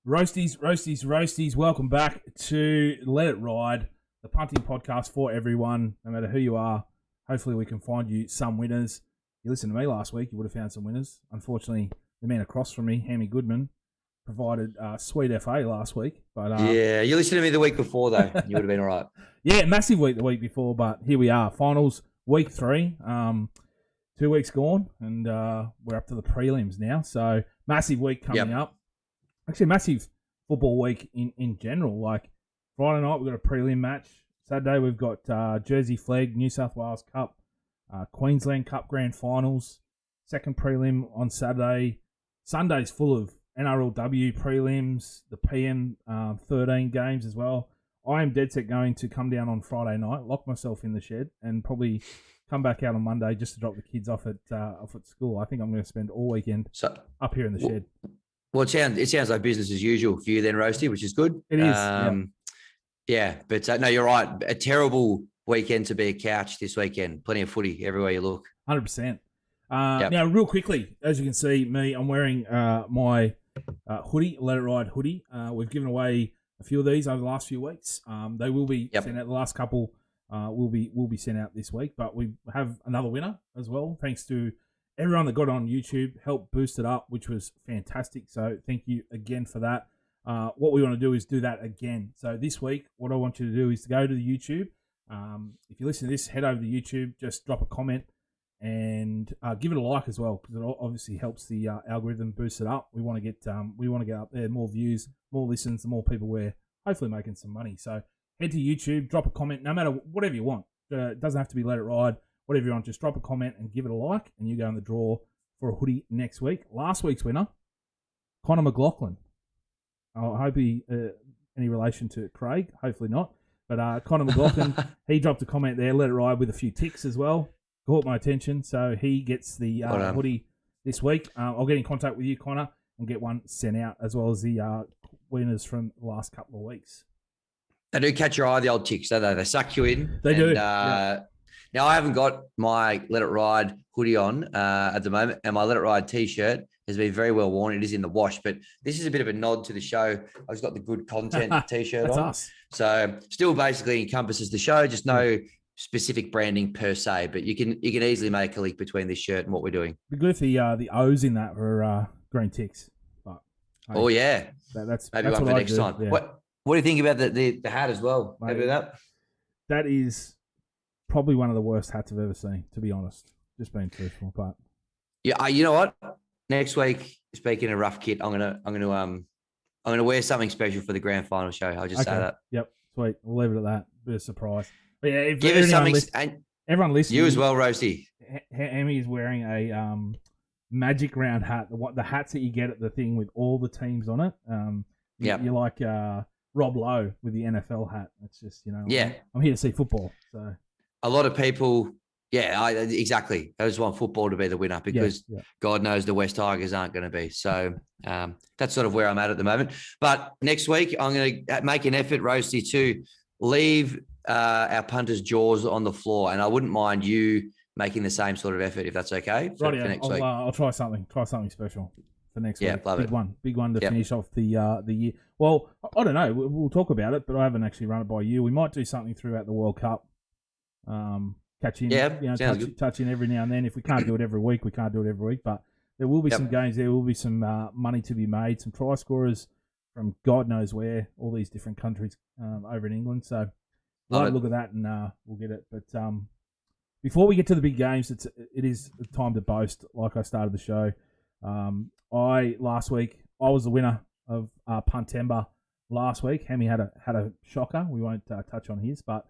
Roasties. Welcome back to Let It Ride, the punting podcast for everyone, no matter who you are. Hopefully we can find you some winners. You listened to me last week, you would have found some winners. Unfortunately, the man across from me, Hammy Goodman, provided sweet FA last week. But yeah, you listened to me the week before, though. You would have been all right. Yeah, massive week the week before, but here we are. Finals, week 3. 2 weeks gone, and we're up to the prelims now. So, massive week coming up. Actually, massive football week in general. Like, Friday night, we've got a prelim match. Saturday, we've got Jersey Flag, New South Wales Cup, Queensland Cup Grand Finals. Second prelim on Saturday. Sunday's full of NRLW prelims, the PM 13 games as well. I am dead set going to come down on Friday night, lock myself in the shed, and probably come back out on Monday just to drop the kids off at school. I think I'm going to spend all weekend up here in the shed. Well, it sounds like business as usual for you then, Roasty, which is good. It is. Yeah, but no, you're right. A terrible weekend to be a couch this weekend. Plenty of footy everywhere you look. 100%. Now, real quickly, as you can see, I'm wearing my hoodie, Let It Ride hoodie. We've given away a few of these over the last few weeks. They will be sent out. The last couple will be sent out this week, but we have another winner as well. Thanks to everyone that got on YouTube, helped boost it up, which was fantastic. So thank you again for that. What we want to do is do that again. So this week, what I want you to do is to go to the YouTube. If you listen to this, head over to YouTube, just drop a comment and give it a like as well, because it obviously helps the algorithm boost it up. We want to get up there, more views, more listens, the more people we're hopefully making some money. So head to YouTube, drop a comment, no matter whatever you want. It doesn't have to be Let It Ride. Whatever you want, just drop a comment and give it a like, and you go in the draw for a hoodie next week. Last week's winner, Connor McLaughlin. I hope he any relation to Craig. Hopefully not. But Connor McLaughlin, he dropped a comment there, Let It Ride, with a few ticks as well. Caught my attention, so he gets the hoodie this week. I'll get in contact with you, Connor, and get one sent out, as well as the winners from the last couple of weeks. They do catch your eye, the old ticks, don't they? They suck you in. They do. Now, I haven't got my Let It Ride hoodie on at the moment, and my Let It Ride T-shirt has been very well worn. It is in the wash, but this is a bit of a nod to the show. I've just got the good content T-shirt That's on. us. So still basically encompasses the show, just no specific branding per se, but you can easily make a link between this shirt and what we're doing. Be good if the O's in that were green ticks. But that's maybe that's one for next time. Yeah. What do you think about the hat as well? Mate, Maybe that? That is probably one of the worst hats I've ever seen, to be honest. Just being truthful, but yeah, you know what? Next week, speaking of rough kit, I'm gonna wear something special for the grand final show. I'll just say that. Yep, sweet. We'll leave it at that. Bit of surprise. But yeah, if give us something. Everyone listening, you as well, Roasty. Hammy is wearing a magic round hat. The hats that you get at the thing with all the teams on it. You're like Rob Lowe with the NFL hat. It's just, I'm here to see football. So a lot of people, exactly. I just want football to be the winner because God knows the West Tigers aren't going to be. So that's sort of where I'm at the moment. But next week, I'm going to make an effort, Roasty, to leave our punters' jaws on the floor. And I wouldn't mind you making the same sort of effort if that's okay for next week. I'll try something special for next week. Love big one to finish off the year. Well, I don't know. We'll talk about it, but I haven't actually run it by you. We might do something throughout the World Cup. Catch in, touch in every now and then. If we can't do it every week, we can't do it every week. But there will be some games. There will be some money to be made. Some try scorers from God knows where, all these different countries over in England. So we'll look at that and we'll get it. But before we get to the big games, it is time to boast. Like I started the show, last week I was the winner of Puntember last week. Hammy had a shocker. We won't touch on his, but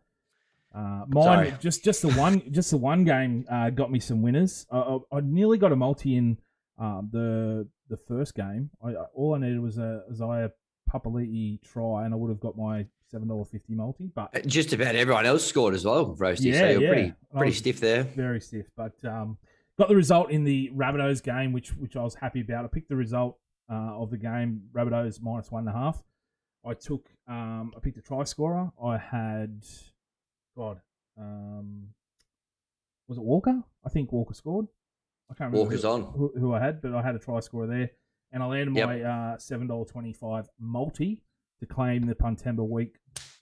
mine just the one game got me some winners. I nearly got a multi in the first game. All I needed was a Isaiah Papali'i try, and I would have got my $7.50 multi. But just about everyone else scored as well, Roasty. So you're pretty stiff there. Very stiff, but got the result in the Rabbitohs game, which I was happy about. I picked the result of the game, Rabbitohs -1.5. I picked a try scorer. I had was it Walker? I think Walker scored. I can't remember Walker's on who I had, but I had a try scorer there. and I landed my $7.25 multi to claim the Puntember Week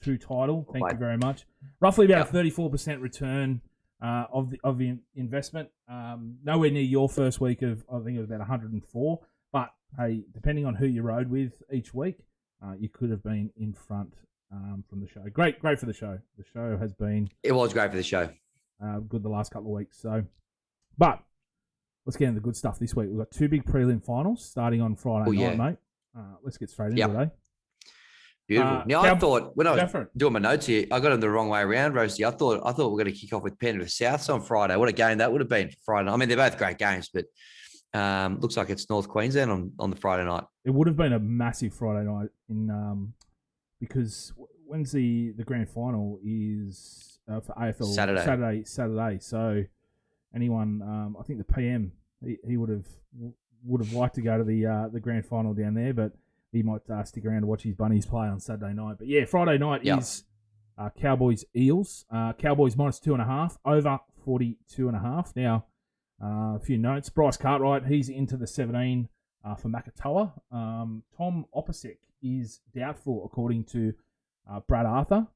2 title. Thank you very much. Roughly about a 34% return of the investment. Nowhere near your first week of, I think it was about 104. But hey, depending on who you rode with each week, you could have been in front from the show. Great for the show. The show has been. It was great for the show. Good the last couple of weeks. So, but let's get into the good stuff this week. We've got 2 big prelim finals starting on Friday night, mate. Let's get straight into it, eh? Beautiful. Now, I thought when I was doing my notes here, I got them the wrong way around, Roasty. I thought we were going to kick off with Penrith Souths on Friday. What a game that would have been for Friday. I mean, they're both great games, but looks like it's North Queensland on the Friday night. It would have been a massive Friday night because when's the grand final is for AFL Saturday. So anyone, I think the PM he would have liked to go to the grand final down there, but he might stick around to watch his bunnies play on Saturday night. But yeah, Friday night is Cowboys Eels. Cowboys -2.5 over 42.5. Now, a few notes. Bryce Cartwright, he's into the 17 for Makatoa. Tom Opposek is doubtful, according to Brad Arthur.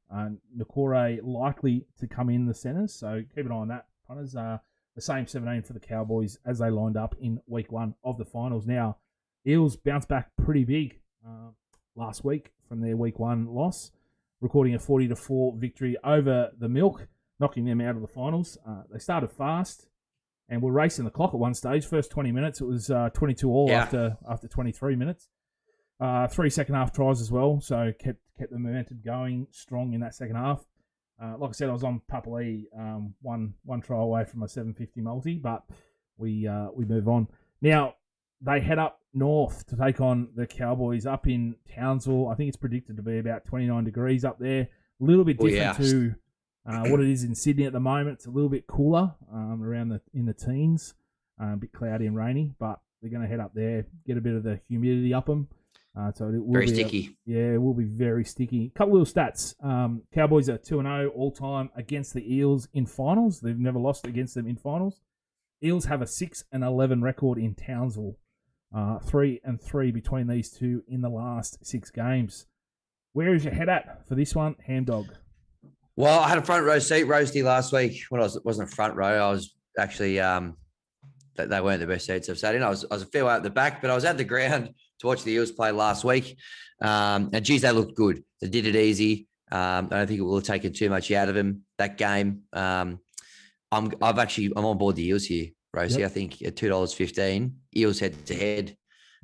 Nakore likely to come in the centres, so keep an eye on that. Punters, the same 17 for the Cowboys as they lined up in week 1 of the finals. Now, Eels bounced back pretty big last week from their week 1 loss, recording a 40-4 victory over the Milk, knocking them out of the finals. They started fast and were racing the clock at one stage. First 20 minutes, it was 22-all after 23 minutes. 3 second half tries as well, so kept the momentum going strong in that second half. Like I said, I was on Papali, one try away from a 750 multi, but we move on. Now, they head up north to take on the Cowboys up in Townsville. I think it's predicted to be about 29 degrees up there. A little bit different to what it is in Sydney at the moment. It's a little bit cooler, around in the teens, a bit cloudy and rainy, but they're going to head up there, get a bit of the humidity up them. So it will very be sticky. It will be very sticky. Couple little stats. Cowboys are 2-0 all time against the Eels in finals. They've never lost against them in finals. Eels have a 6-11 record in Townsville. 3-3 between these two in the last 6 games. Where is your head at for this one, Ham Dog? Well, I had a front row seat, Roasty, last week. When I wasn't a front row, I was actually they weren't the best seats I've sat in. I was a fair way at the back, but I was at the ground to watch the Eels play last week. And geez, they looked good. They did it easy. I don't think it will have taken too much out of them that game. I'm on board the Eels here, Rosie. Yep. I think at $2.15, Eels head to head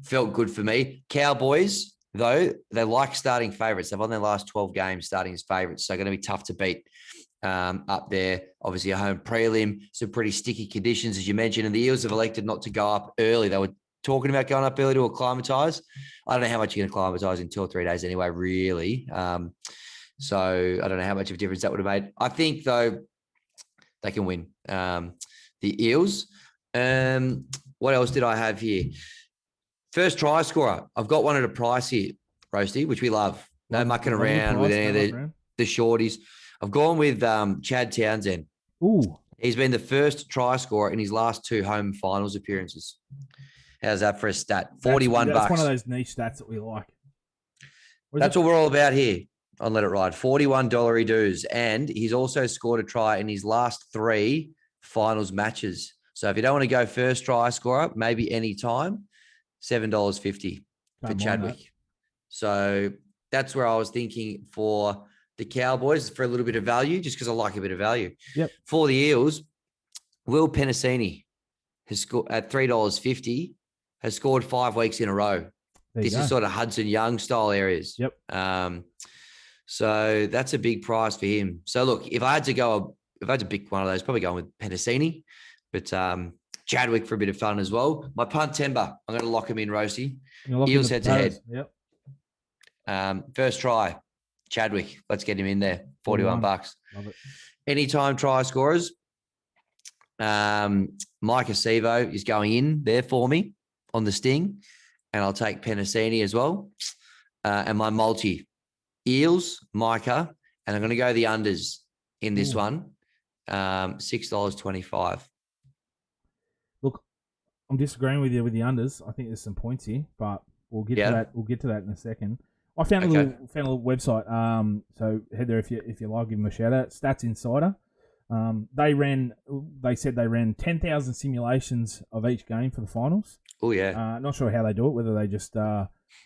felt good for me. Cowboys, though, they like starting favourites. They've won their last 12 games starting as favourites, so going to be tough to beat up there. Obviously, a home prelim, some pretty sticky conditions, as you mentioned, and the Eels have elected not to go up early. They were talking about going up early to acclimatise. I don't know how much you're going to acclimatise in 2 or 3 days anyway, really. So I don't know how much of a difference that would have made. I think, though, they can win. The Eels. What else did I have here? First try scorer. I've got one at a price here, Roasty, which we love. No mucking around with any of the shorties. I've gone with Chad Townsend. Ooh. He's been the first try scorer in his last 2 home finals appearances. How's that for a stat? $41. That's one of those niche stats that we like. That's what we're all about here on Let It Ride. $41 he does. And he's also scored a try in his last 3 finals matches. So if you don't want to go first try scorer, maybe any time, $7.50 for Chadwick. So that's where I was thinking for the Cowboys for a little bit of value, just because I like a bit of value. Yep. For the Eels, Will Penasini has scored at $3.50, has scored 5 weeks in a row. This is sort of Hudson Young style areas. Yep. So that's a big price for him. So look, if I had to pick one of those, probably going with Penasini, but Chadwick for a bit of fun as well. My Puntember, I'm going to lock him in, Roasty. Eels head to head. Yep. First try, Chadwick. Let's get him in there. $41. Love it. Anytime try scorers. Mike Acevo is going in there for me on the sting, and I'll take Penasini as well. And my multi, Eels, Micah, and I'm going to go the unders in this one. $6.25. Look, I'm disagreeing with you with the unders. I think there's some points here, but we'll get to that. We'll get to that in a second. I found a little website. So head there if you like. Give them a shout out. Stats Insider. They said they ran 10,000 simulations of each game for the finals. Oh yeah. Not sure how they do it. Whether they just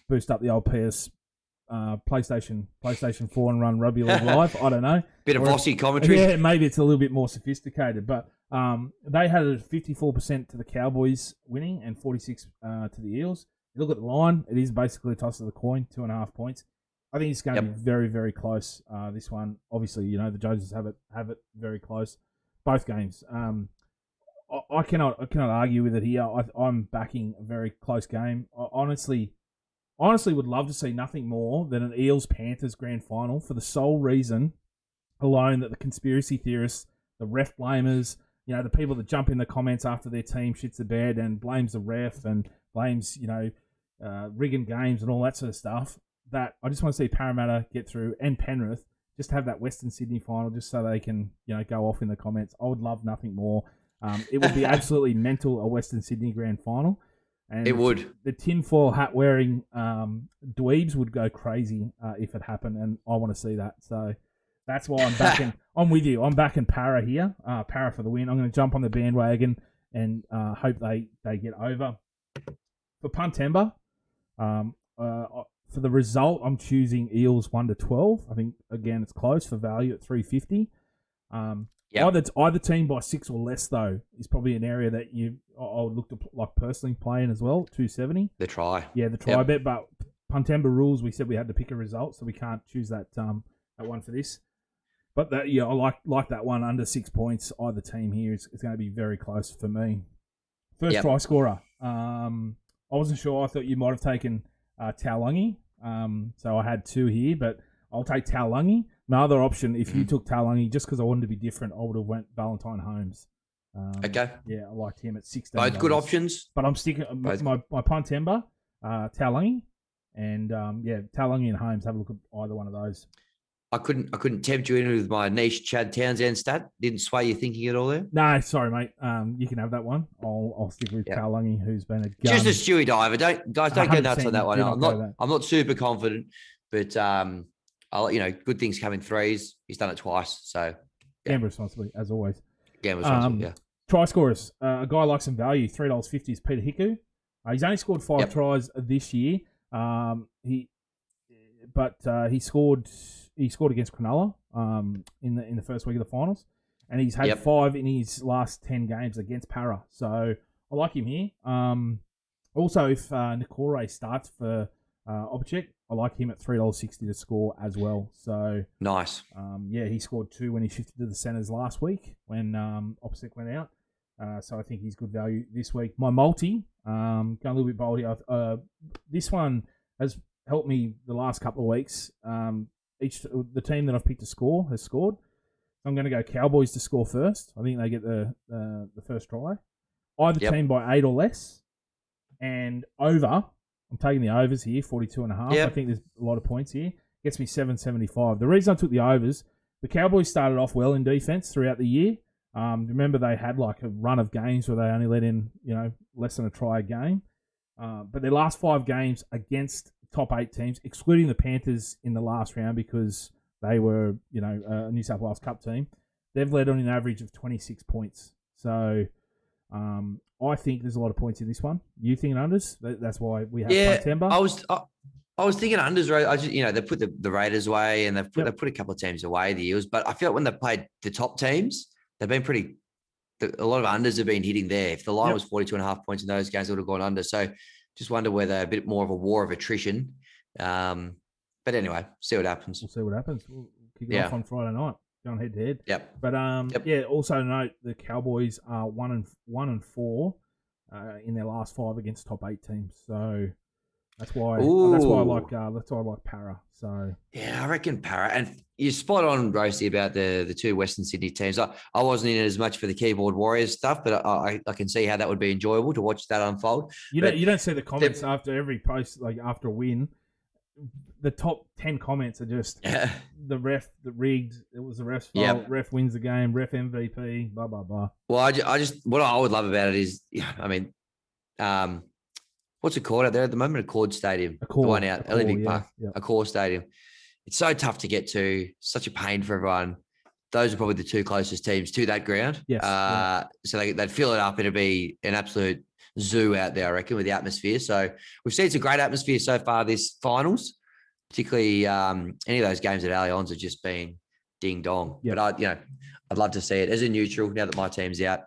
boost up the old PlayStation 4 and run Rugby League Live. I don't know. Bit of Aussie commentary. Yeah, maybe it's a little bit more sophisticated. But they had a 54% to the Cowboys winning and 46% to the Eels. You look at the line, it is basically a toss of the coin, 2.5 points. I think it's going to be very, very close, this one. Obviously, the judges have it very close. Both games. I cannot argue with it here. I'm backing a very close game. I honestly would love to see nothing more than an Eels-Panthers grand final for the sole reason alone that the conspiracy theorists, the ref blamers, the people that jump in the comments after their team shits the bed and blames the ref and blames, rigging games and all that sort of stuff, that I just want to see Parramatta get through and Penrith just have that Western Sydney final just so they can, go off in the comments. I would love nothing more. It would be absolutely mental, a Western Sydney grand final. And it would. The tinfoil hat wearing dweebs would go crazy if it happened, and I want to see that. So that's why I'm backing. I'm with you. I'm backing Para here. Para for the win. I'm going to jump on the bandwagon and hope they get over. For Puntember, for the result, I'm choosing Eels 1-12. I think again it's close for value at 350. Either team by 6 or less though is probably an area that I would look to like personally playing as well. 270. The try. Yeah, the try bet. But Puntember rules, we said we had to pick a result, so we can't choose that one for this. But I like that one under 6 points. Either team here is going to be very close for me. First try scorer. I wasn't sure. I thought you might have taken Taulagi. So I had 2 here, but I'll take Taulagi. My other option, if you took Taulagi, just because I wanted to be different, I would have went Valentine Holmes. Okay. Yeah, I liked him at 16. Both good options. But I'm sticking my Puntember, Taulagi, and Taulagi and Holmes. Have a look at either one of those. I couldn't tempt you in with my niche Chad Townsend stat. Didn't sway your thinking at all there. No, sorry, mate. You can have that one. I'll stick with Taulagi, who's been a gun. Just a Stewie diver. Don't go nuts on that one. I'm not super confident, but good things come in threes. He's done it twice, so gamble responsibly as always. Gamble responsibly. Try scorers. A guy likes some value. $3.50 is Peter Hiku. He's only scored 5 tries this year. He scored against Cronulla in the first week of the finals, and he's had 5 in his last 10 games against Para. So I like him here. Also, if Nikore starts for Opacek, I like him at $3.60 to score as well. So nice. He scored 2 when he shifted to the centres last week when Opacek went out. So I think he's good value this week. My multi, going a little bit bold here. This one has helped me the last couple of weeks. The team that I've picked to score has scored. I'm going to go Cowboys to score first. I think they get the first try. Either team by 8 or less. And over. I'm taking the overs here, 42.5. I think there's a lot of points here. Gets me 775. The reason I took the overs, the Cowboys started off well in defense throughout the year. Remember they had like a run of games where they only let in, less than a try a game. But their last 5 games against top 8 teams, excluding the Panthers in the last round because they were, a New South Wales Cup team, they've led on an average of 26 points. So I think there's a lot of points in this one. You thinking unders? That's why we have September. I was thinking unders. They put the Raiders away and they put a couple of teams away, the Eels. But I feel like when they played the top teams, they've been a lot of unders have been hitting there. If the line was 42.5 points in those games, it would have gone under. So just wonder whether a bit more of a war of attrition. But anyway, see what happens. We'll see what happens. We'll kick it off on Friday night. Going head to head. Yep. But also note the Cowboys are 1-4 in their last 5 against top 8 teams. So that's why I like Para. So yeah, I reckon Para. And you're spot on, Roasty, about the 2 Western Sydney teams. I wasn't in it as much for the keyboard warriors stuff, but I can see how that would be enjoyable to watch that unfold. You don't see the comments after every post, like after a win. The top 10 comments are just the ref, the rigged. It was the ref's fault. Ref wins the game. Ref MVP. Blah blah blah. Well, I just what I would love about it is, what's it called out there at the moment? Accord Stadium. The one out, Olympic Park. Accord Stadium. It's so tough to get to, such a pain for everyone. Those are probably the two closest teams to that ground. Yes. So they'd fill it up. It'd be an absolute zoo out there, I reckon, with the atmosphere. So we've seen some great atmosphere so far this finals, particularly any of those games at Allianz have just been ding dong. Yep. But I'd love to see it as a neutral now that my team's out.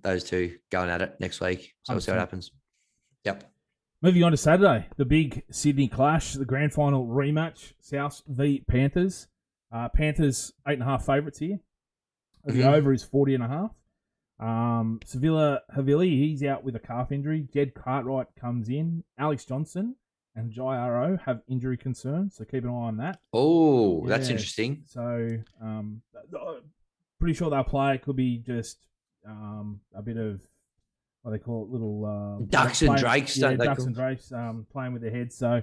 Those two going at it next week. So we'll see what happens. Yep. Moving on to Saturday, the big Sydney clash, the grand final rematch, South v Panthers. Panthers 8.5 favourites here. The over is 40.5. Sevilla Havili, he's out with a calf injury. Jed Cartwright comes in. Alex Johnson and Jairo have injury concerns, so keep an eye on that. Oh, that's interesting. So pretty sure they'll play. It could be just a bit of what they call it, little ducks and drakes. Ducks and drakes playing with their heads. So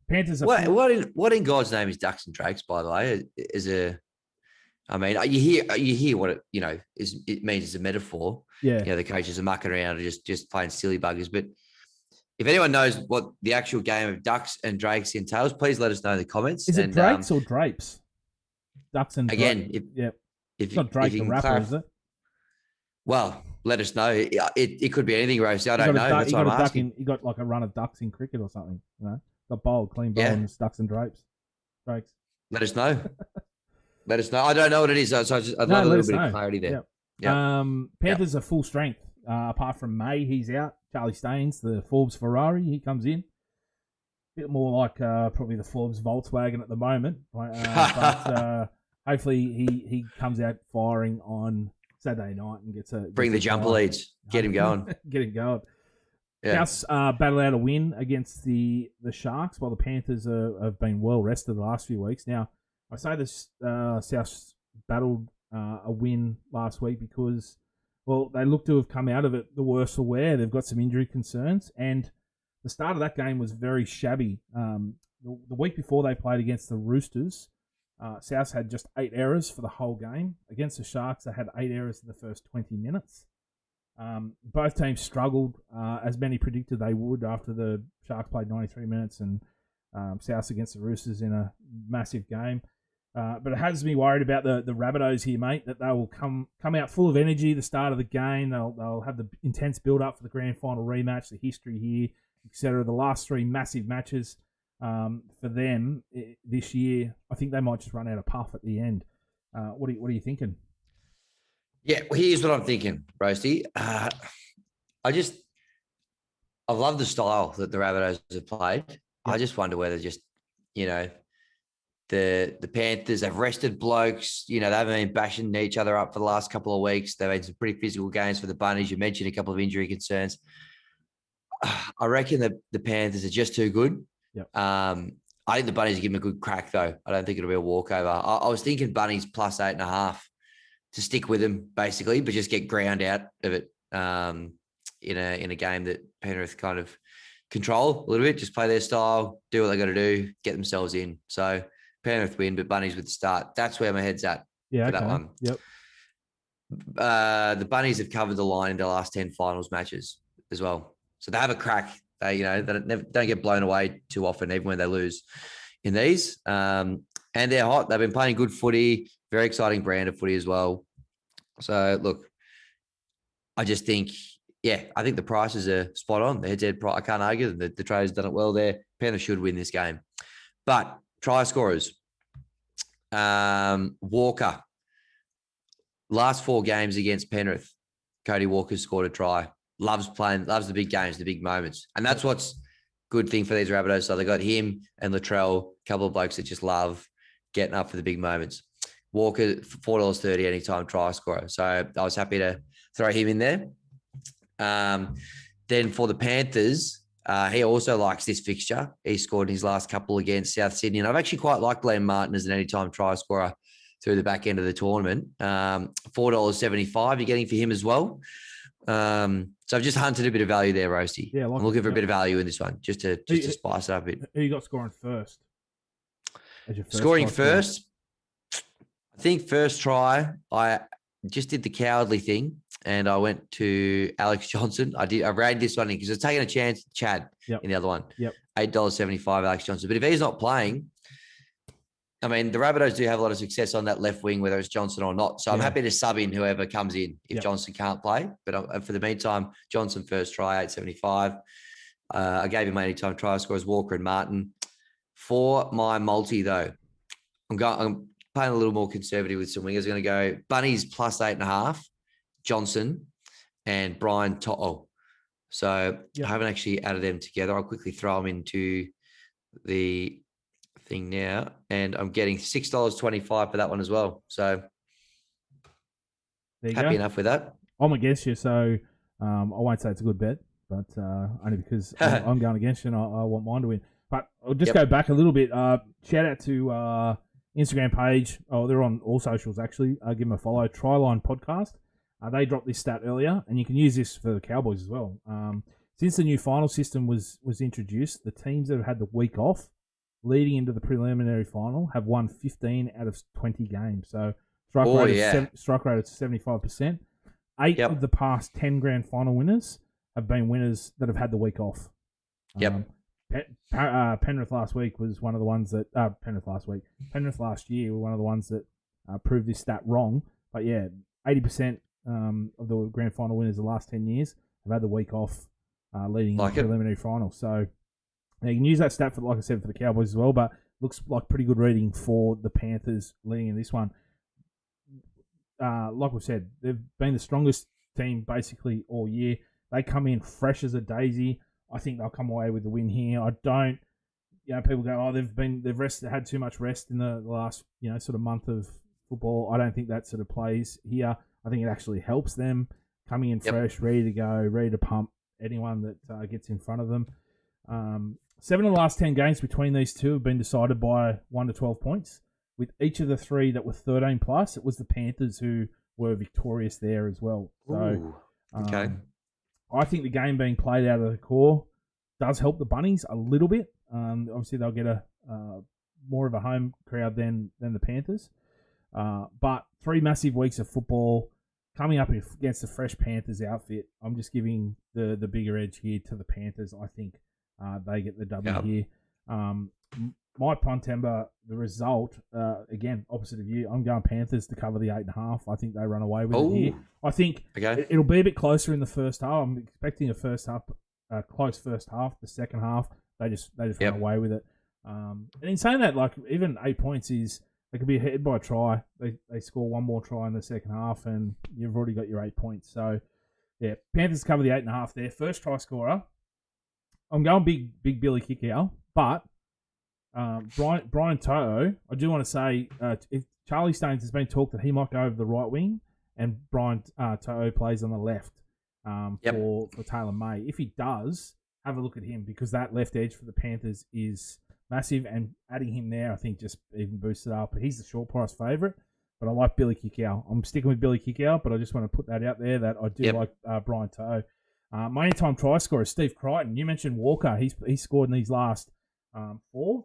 Panthers are what in God's name is ducks and drakes? By the way, you hear what it it means as a metaphor. Yeah, the coaches are mucking around and just playing silly buggers. But if anyone knows what the actual game of ducks and drakes entails, please let us know in the comments. Is it drakes or drapes? Ducks and again, if it's not Drake the rapper, is it? Well, let us know. It could be anything, Roasty. I don't know. That's what I'm asking. You got like a run of ducks in cricket or something, Got bowled, clean bowl, and ducks and drakes. Let us know. Let us know. I don't know what it is, so I'd love a little bit of clarity there. Yep. Panthers are full strength. Apart from May, he's out. Charlie Staines, the Forbes Ferrari, he comes in. A bit more like probably the Forbes Volkswagen at the moment. But hopefully he comes out firing on Saturday night and gets bring the jumper leads. Get him going. Get him going. Yeah. Souths battle out a win against the Sharks, while the Panthers have been well rested the last few weeks. Now, I say this Souths battled a win last week because, well, they look to have come out of it the worse for wear. They've got some injury concerns, and the start of that game was very shabby. The week before they played against the Roosters, Souths had just 8 errors for the whole game. Against the Sharks, they had 8 errors in the first 20 minutes. Both teams struggled, as many predicted they would, after the Sharks played 93 minutes and Souths against the Roosters in a massive game. But it has me worried about the Rabbitohs here, mate, that they will come out full of energy at the start of the game. They'll have the intense build-up for the grand final rematch, the history here, etc. The last 3 massive matches for them this year, I think they might just run out of puff at the end. What are you thinking? Yeah, well, here's what I'm thinking, Roasty. I love the style that the Rabbitohs have played. Yeah. I just wonder whether just, the Panthers have rested blokes. They haven't been bashing each other up for the last couple of weeks. They've had some pretty physical games for the Bunnies. You mentioned a couple of injury concerns. I reckon that the Panthers are just too good. Yep. I think the Bunnies will give them a good crack, though. I don't think it'll be a walkover. I was thinking Bunnies plus 8.5 to stick with them, basically, but just get ground out of it in a game that Penrith kind of control a little bit. Just play their style, do what they got to do, get themselves in. So Penrith win, but Bunnies with the start. That's where my head's at for that one. Yep. The Bunnies have covered the line in their last 10 finals matches as well. So they have a crack. They don't get blown away too often, even when they lose in these. And they're hot. They've been playing good footy, very exciting brand of footy as well. So, look, I just think, I think the prices are spot on. The head-to-head price, I can't argue. The trader's done it well there. Panthers should win this game. But try scorers. Walker. Last 4 games against Penrith, Cody Walker's scored a try. Loves the big games, the big moments. And that's what's good thing for these Rabbitohs. So they got him and Latrell, a couple of blokes that just love getting up for the big moments. Walker, $4.30 anytime try scorer. So I was happy to throw him in there. Then for the Panthers, he also likes this fixture. He scored in his last couple against South Sydney. And I've actually quite liked Liam Martin as an anytime try scorer through the back end of the tournament. $4.75 you're getting for him as well. So I've just hunted a bit of value there, Roasty. Yeah, I'm looking for a bit of value in this one, just to spice it up a bit. Who you got scoring first? Scoring first? I think first try, I just did the cowardly thing, and I went to Alex Johnson. I rated this one in because I was taking a chance. Chad in the other one. $8.75 Alex Johnson. But if he's not playing, I mean, the Rabbitohs do have a lot of success on that left wing, whether it's Johnson or not. So I'm happy to sub in whoever comes in if Johnson can't play. But for the meantime, Johnson first try, 8.75. I gave him my anytime try scores, Walker and Martin. For my multi, though, I'm playing a little more conservative with some wingers. I'm going to go Bunnies plus 8.5, Johnson and Brian To'o. So I haven't actually added them together. I'll quickly throw them into the thing now, and I'm getting $6.25 for that one as well. So happy enough with that. I'm against you, so I won't say it's a good bet, but only because I'm going against you and I want mine to win. But I'll just go back a little bit. Shout out to Instagram page. Oh, they're on all socials actually. Give them a follow. Tryline Podcast. They dropped this stat earlier, and you can use this for the Cowboys as well. Since the new final system was introduced, the teams that have had the week off leading into the preliminary final have won 15 out of 20 games. So strike rate of 75%. 8 of the past 10 grand final winners have been winners that have had the week off. Penrith last week was one of the ones that Penrith last year were one of the ones that proved this stat wrong. But 80% of the grand final winners the last 10 years have had the week off leading into the preliminary final. So you can use that stat for, like I said, for the Cowboys as well, but looks like pretty good reading for the Panthers leading in this one. Like we said, they've been the strongest team basically all year. They come in fresh as a daisy. I think they'll come away with the win here. I don't, people go, they've had too much rest in the last, sort of month of football. I don't think that sort of plays here. I think it actually helps them coming in fresh, ready to go, ready to pump anyone that gets in front of them. 7 of the last 10 games between these two have been decided by 1 to 12 points. With each of the 3 that were 13 plus, it was the Panthers who were victorious there as well. So, I think the game being played out of the core does help the Bunnies a little bit. Obviously, they'll get a more of a home crowd than the Panthers. But 3 massive weeks of football coming up against the fresh Panthers outfit. I'm just giving the bigger edge here to the Panthers. I think they get the W here. My Puntember, the result, again, opposite of you, I'm going Panthers to cover the 8.5. I think they run away with it here. I think it'll be a bit closer in the first half. I'm expecting a close first half. The second half, they just run away with it. And in saying that, like even 8 points is they could be ahead by a try. They score one more try in the second half, and you've already got your 8 points. So Panthers cover the 8.5 there. First try scorer. I'm going big Billy Kickow, but Brian To'o, I do want to say, if Charlie Staines has been talked that he might go over the right wing, and Brian To'o plays on the left for Taylor May. If he does, have a look at him, because that left edge for the Panthers is massive, and adding him there, I think, just even boosts it up. He's the short price favourite, but I like Billy Kickow. I'm sticking with Billy Kickow, but I just want to put that out there that I do like Brian To'o. My anytime try scorer is Steve Crichton. You mentioned Walker. He's scored in these last 4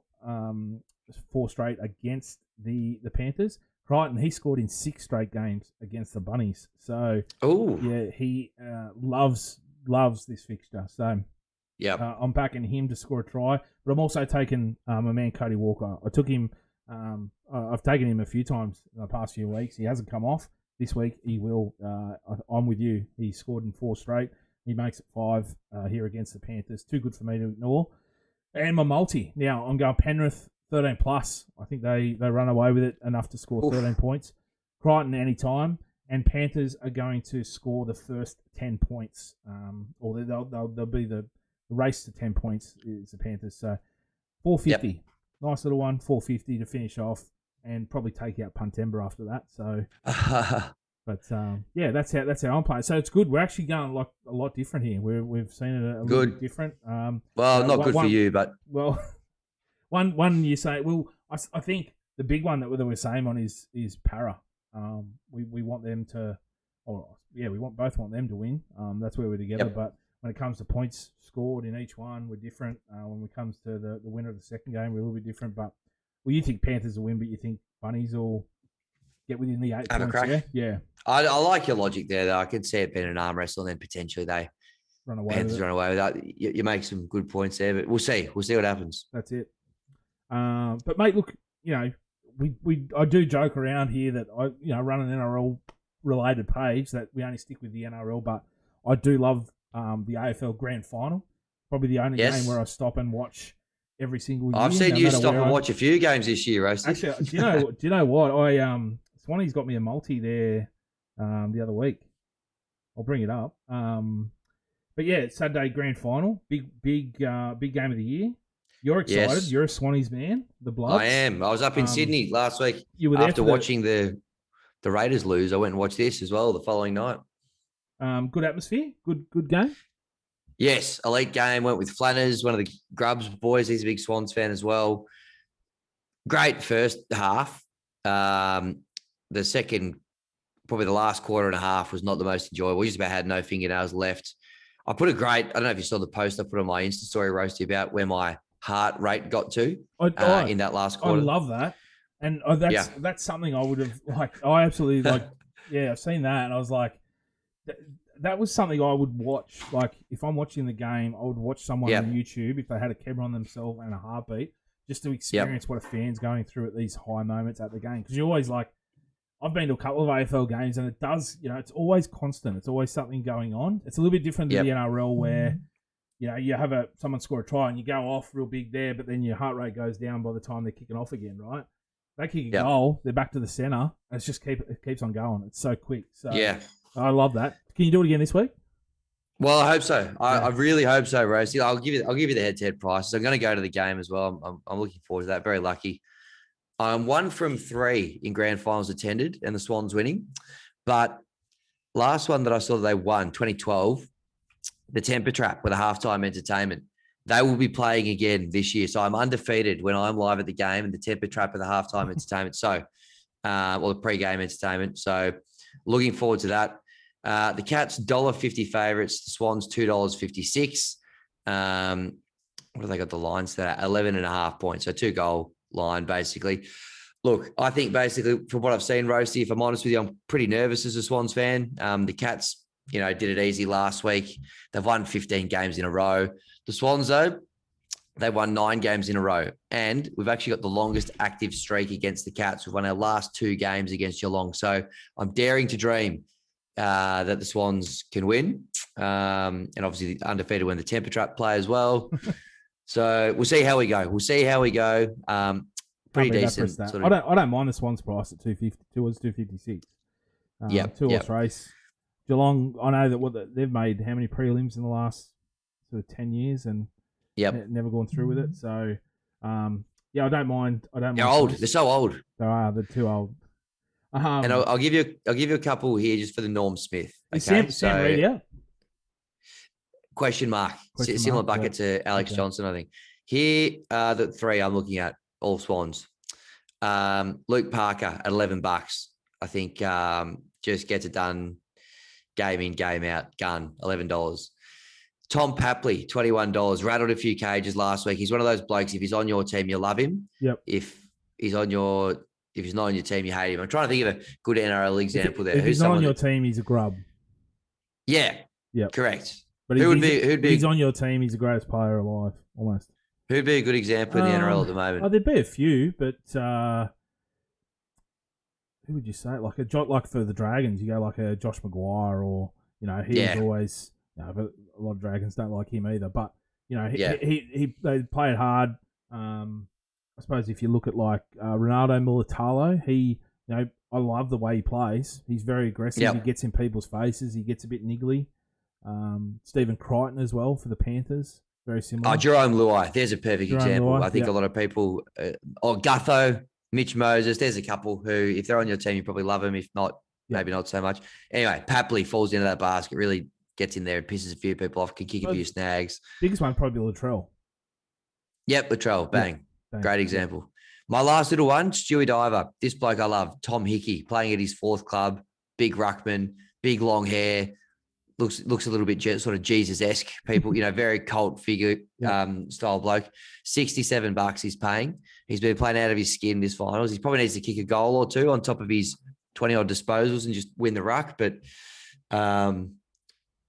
straight against the Panthers. Crichton, he scored in 6 straight games against the Bunnies. So, he loves this fixture. So, I'm backing him to score a try, but I'm also taking my man Cody Walker. I took him. I've taken him a few times in the past few weeks. He hasn't come off. This week he will. I'm with you. He scored in 4 straight. He makes it 5 here against the Panthers. Too good for me to ignore. And my multi. Now, I'm going Penrith 13 plus. I think they run away with it enough to score 13 points. Crichton anytime. And Panthers are going to score the first 10 points. Or they'll be the race to 10 points is the Panthers. So 450. Yep. Nice little one. 450 to finish off. And probably take out Puntember after that. So... But that's how I'm playing. So it's good. We're actually going like a lot different here. We've seen it a little bit different. Not good for you, but one you say. Well, I think the big one that we're saying on is Para. We want them to, we both want them to win. That's where we're together. Yep. But when it comes to points scored in each one, we're different. When it comes to the winner of the second game, we're a little bit different. But you think Panthers will win, but you think Bunnies will get within the 8 Have points. A crack. Yeah. I like your logic there, though. I could see it being an arm wrestle, and then potentially they Panthers run away with that. You make some good points there, but we'll see. We'll see what happens. That's it. But mate, look, I do joke around here that I run an NRL related page that we only stick with the NRL, but I do love the AFL Grand Final. Probably the only game where I stop and watch every single year. I've seen you stop and watch a few games this year, Roasty. Actually, do you know what? Swanee's got me a multi there the other week. I'll bring it up. But yeah, it's Saturday Grand Final, big game of the year. You're excited. Yes. You're a Swannies man. The Bloods. I am. I was up in Sydney last week. You were there after watching the Raiders lose. I went and watched this as well the following night. Good atmosphere. Good game. Yes, elite game. Went with Flanners, one of the Grubs boys. He's a big Swans fan as well. Great first half. The second, probably the last quarter and a half, was not the most enjoyable. We just about had no fingernails left. I don't know if you saw the post I put on my Insta story, Roasty, about where my heart rate got to in that last quarter. I love that. And that's something I would have, I absolutely, I've seen that. And I was like, that was something I would watch. Like, if I'm watching the game, I would watch someone on YouTube if they had a camera on themselves and a heartbeat, just to experience what a fan's going through at these high moments at the game. Because you're always like, I've been to a couple of AFL games, and it does, it's always constant. It's always something going on. It's a little bit different to the NRL where, you have someone score a try and you go off real big there, but then your heart rate goes down by the time they're kicking off again, right? They kick a goal, they're back to the centre, and it keeps on going. It's so quick. So I love that. Can you do it again this week? Well, I hope so. I really hope so, Rosie. I'll give you the head-to-head prices. I'm going to go to the game as well. I'm looking forward to that. Very lucky. I'm 1 from 3 in grand finals attended, and the Swans winning. But last one that I saw that they won, 2012, the Temper Trap with a halftime entertainment. They will be playing again this year. So I'm undefeated when I'm live at the game, and the Temper Trap with a halftime entertainment. So, the pre-game entertainment. So looking forward to that. The Cats, $1.50 favourites. The Swans, $2.56. What have they got the lines there? 11.5 points. So 2-goal line, basically. Look, I think basically from what I've seen, Roasty, if I'm honest with you, I'm pretty nervous as a Swans fan. The Cats, did it easy last week. They've won 15 games in a row. The Swans, though, they won 9 games in a row. And we've actually got the longest active streak against the Cats. We've won our last 2 games against Geelong. So I'm daring to dream that the Swans can win. And obviously undefeated when the Temper Trap play as well. So we'll see how we go. Pretty decent. I don't mind the Swans price at 250. Was 256. Two-horse race. Geelong, I know that they've made how many prelims in the last sort of 10 years and never gone through with it. So, I don't mind. They're old. They're so old. They are. They're too old. And I'll give you a couple here just for the Norm Smith. Okay? Sam Reid out? Question mark. Similar bucket to Alex Johnson, I think. Here are the 3 I'm looking at, all Swans. Luke Parker at $11. I think just gets it done. Game in, game out, gun, $11. Tom Papley, $21. Rattled a few cages last week. He's one of those blokes, if he's on your team, you love him. Yep. If he's not on your team, you hate him. I'm trying to think of a good NRL example there. If he's not on your team, he's a grub. Yeah. Correct. But if he's on your team, he's the greatest player alive, almost. Who'd be a good example in the NRL at the moment? There'd be a few, but who would you say? Like for the Dragons, you go like a Josh Maguire, or he's always. But a lot of Dragons don't like him either. But they play it hard. I suppose if you look at like Ronaldo Mulatalo, I love the way he plays. He's very aggressive. Yep. He gets in people's faces. He gets a bit niggly. Stephen Crichton as well for the Panthers. Very similar. Jerome Luai. There's a perfect example. I think a lot of people, Gutho, Mitch Moses. There's a couple who, if they're on your team, you probably love them. If not, maybe not so much. Anyway, Papley falls into that basket, really gets in there and pisses a few people off, can kick a few snags. Biggest one probably Latrell. Yep, Latrell. Bang. Great example. My last little one, Stewie Diver. This bloke I love, Tom Hickey, playing at his 4th club, big ruckman, big long hair, looks a little bit sort of Jesus-esque. People, very cult figure style bloke. $67 he's paying. He's been playing out of his skin this finals. He probably needs to kick a goal or 2 on top of his 20-odd disposals and just win the ruck. But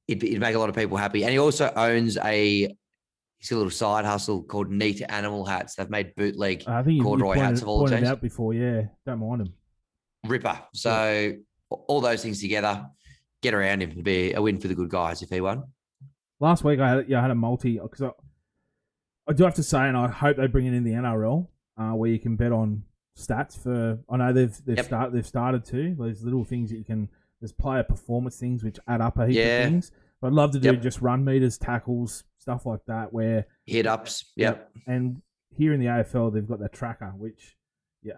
it'd make a lot of people happy. And he also owns he's got a little side hustle called Neat Animal Hats. They've made bootleg corduroy hats of all the teams. Out before, yeah. Don't mind them. Ripper. So all those things together, get around him. It'd be a win for the good guys if he won. Last week I had a multi because I do have to say, and I hope they bring it in the NRL where you can bet on stats for. I know they've started to. There's little things that you can. There's player performance things which add up a heap of things. But I'd love to do just run meters, tackles, stuff like that. Where hit ups. Yep. And here in the AFL they've got their tracker, which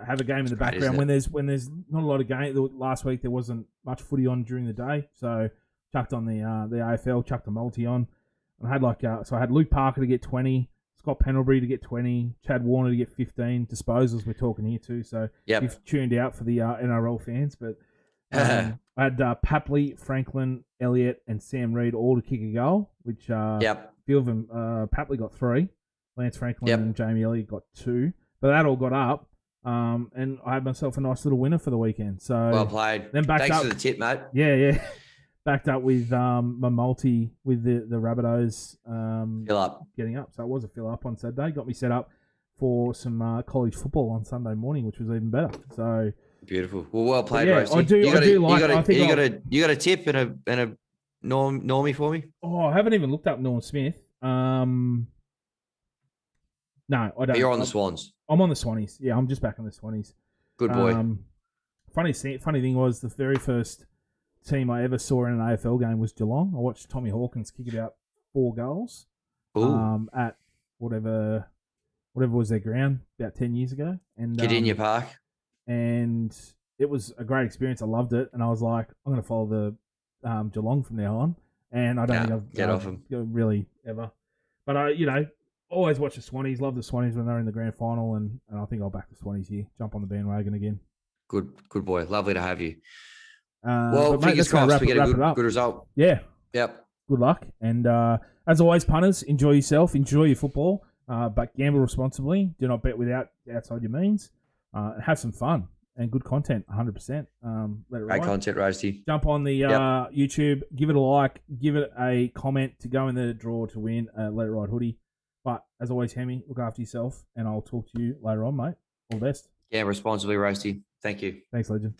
have a game in the background when there's not a lot of game. Last week there wasn't much footy on during the day, so chucked on the AFL, chucked a multi on. And I had I had Luke Parker to get 20. Scott Pendlebury to get 20, Chad Warner to get 15 disposals. We're talking here too, so you've tuned out for the NRL fans. But I had Papley, Franklin, Elliott, and Sam Reid all to kick a goal, which a few of them, Papley got 3, Lance Franklin and Jamie Elliott got 2, but that all got up, and I had myself a nice little winner for the weekend. So well played. Then Thanks for the tip, mate. Yeah. Backed up with my multi with the Rabbitohs fill up. Getting up. So it was a fill up on Saturday. Got me set up for some college football on Sunday morning, which was even better. So beautiful. Well played, Roasty. I do. You got a tip and a normie for me? Oh, I haven't even looked up Norm Smith. No, I don't. But you're on the Swans. I'm on the Swannies. Yeah, I'm just back on the Swannies. Good boy. Funny thing was the very first team I ever saw in an AFL game was Geelong. I watched Tommy Hawkins kick about 4 goals at whatever was their ground about 10 years ago. And Cardinia Park. And it was a great experience. I loved it. And I was like, I'm going to follow the Geelong from now on. And I don't think I've get off them really ever. But I, always watch the Swannies. Love the Swannies when they're in the grand final. And I think I'll back the Swannies here. Jump on the bandwagon again. Good boy. Lovely to have you. Well, fingers crossed we get a good result. Yeah. Yep. Good luck. And as always, punters, enjoy yourself. Enjoy your football. But gamble responsibly. Do not bet outside your means. Have some fun and good content, 100%. Let it Great content, Roasty. Jump on the YouTube. Give it a like. Give it a comment to go in the draw to win a Let It Ride hoodie. But as always, Hammy, look after yourself. And I'll talk to you later on, mate. All the best. Yeah, responsibly, Roasty. Thank you. Thanks, legend.